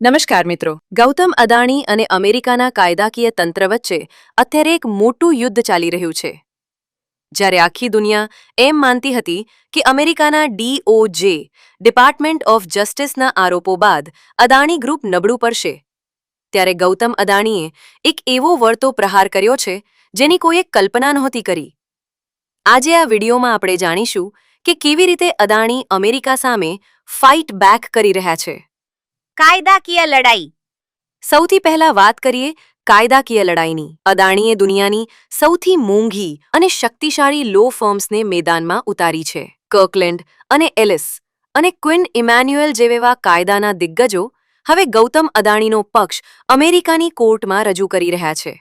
નમસ્કાર મિત્રો, ગૌતમ અદાણી અને અમેરિકાના કાયદાકીય તંત્ર વચ્ચે અત્યારે એક મોટું યુદ્ધ ચાલી રહ્યું છે. જ્યારે આખી દુનિયા એમ માનતી હતી કે અમેરિકાના DOJ ડિપાર્ટમેન્ટ ઓફ જસ્ટિસના આરોપો બાદ અદાણી ગ્રુપ નબળું પડશે, ત્યારે ગૌતમ અદાણીએ એક એવો વળતો પ્રહાર કર્યો છે જેની કોઈએ કલ્પના નહોતી કરી. આજે આ વિડીયોમાં આપણે જાણીશું કે કેવી રીતે અદાણી અમેરિકા સામે ફાઇટ બેક કરી રહ્યા છે. કાયદાકીય લડાઈ. સૌથી પહેલા વાત કરીએ કાયદાકીય લડાઈની. અદાણીએ દુનિયાની સૌથી મોંઘી અને શક્તિશાળી લો ફર્મ્સને મેદાનમાં ઉતારી છે. કર્કલેન્ડ અને એલિસ અને ક્વિન ઇમેન્યુએલ જેવા કાયદાના દિગ્ગજો હવે ગૌતમ અદાણીનો પક્ષ અમેરિકાની કોર્ટમાં રજૂ કરી રહ્યા છે.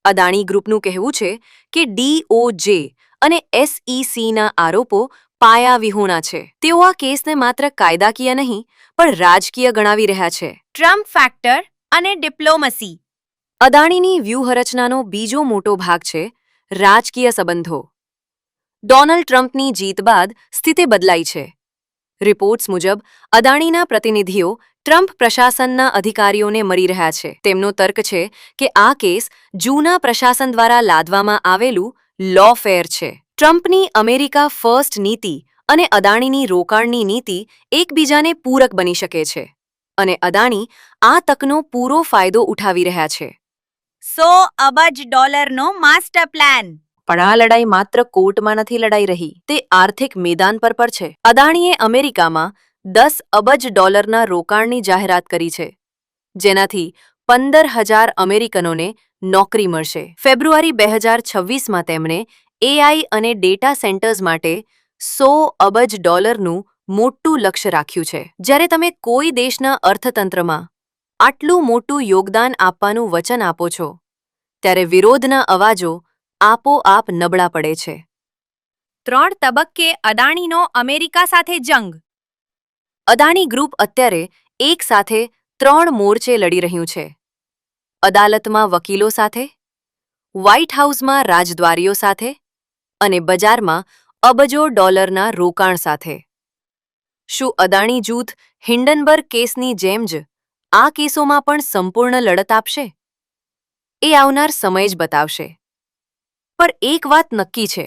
અદાણી ગ્રુપનું કહેવું છે કે DOJ અને SECના આરોપો પાયાવિહોણા છે. તેઓ આ કેસને માત્ર કાયદાકીય નહીં પણ રાજકીય ગણાવી રહ્યા છે. ટ્રમ્પ ફેક્ટર અને ડિપ્લોમસી. અદાણીની વ્યૂહરચનાનો બીજો મોટો ભાગ છે રાજકીય સંબંધો. ડોનાલ્ડ ટ્રમ્પની જીત બાદ સ્થિતિ બદલાઈ છે. રિપોર્ટ્સ મુજબ અદાણીના પ્રતિનિધિઓ ટ્રમ્પ પ્રશાસનના અધિકારીઓને મળી રહ્યા છે. તેમનો તર્ક છે કે આ કેસ જૂના પ્રશાસન દ્વારા લાદવામાં આવેલું લૉફેર છે. ટ્રમ્પની અમેરિકા ફર્સ્ટ નીતિ અને અદાણીની રોકાણની નીતિ એકબીજાને પૂરક બની શકે છે અને અદાણી આ તકનો પૂરો ફાયદો ઉઠાવી રહ્યા છે. $100 અબજ માસ્ટર પ્લાન. પણ આ લડાઈ માત્ર કોર્ટમાં નથી લડાઈ રહી, તે આર્થિક મેદાન પર છે. અદાણીએ અમેરિકામાં $10 અબજ રોકાણની જાહેરાત કરી છે, જેનાથી 15,000 અમેરિકનોને નોકરી મળશે. ફેબ્રુઆરી 2026માં તેમણે AI અને ડેટા સેન્ટર્સ માટે $100 અબજનું મોટું લક્ષ્ય રાખ્યું છે. જ્યારે તમે કોઈ દેશના અર્થતંત્રમાં આટલું મોટું યોગદાન આપવાનું વચન આપો છો, ત્યારે વિરોધના અવાજો આપોઆપ નબળા પડે છે. 3 તબક્કે અદાણીનો અમેરિકા સાથે જંગ. અદાણી ગ્રુપ અત્યારે એક સાથે 3 મોરચે લડી રહ્યું છે. અદાલતમાં વકીલો સાથે, વ્હાઇટ હાઉસમાં રાજદ્વારીઓ સાથે અને બજારમાં અબજો ડોલરના રોકાણ સાથે. શું અદાણી જૂથ હિન્ડનબર્ગ કેસની જેમ જ આ કેસોમાં પણ સંપૂર્ણ લડત આપશે? એ આવનાર સમય જ બતાવશે. પણ એક વાત નક્કી છે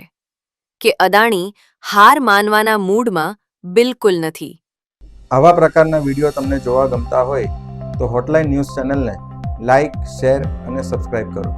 કે અદાણી હાર માનવાના મૂડમાં બિલકુલ નથી. આવા પ્રકારના વિડીયો તમને જોવા ગમતા હોય તો હોટલાઇન ન્યૂઝ ચેનલને લાઇક, શેર અને સબસ્ક્રાઇબ કરો.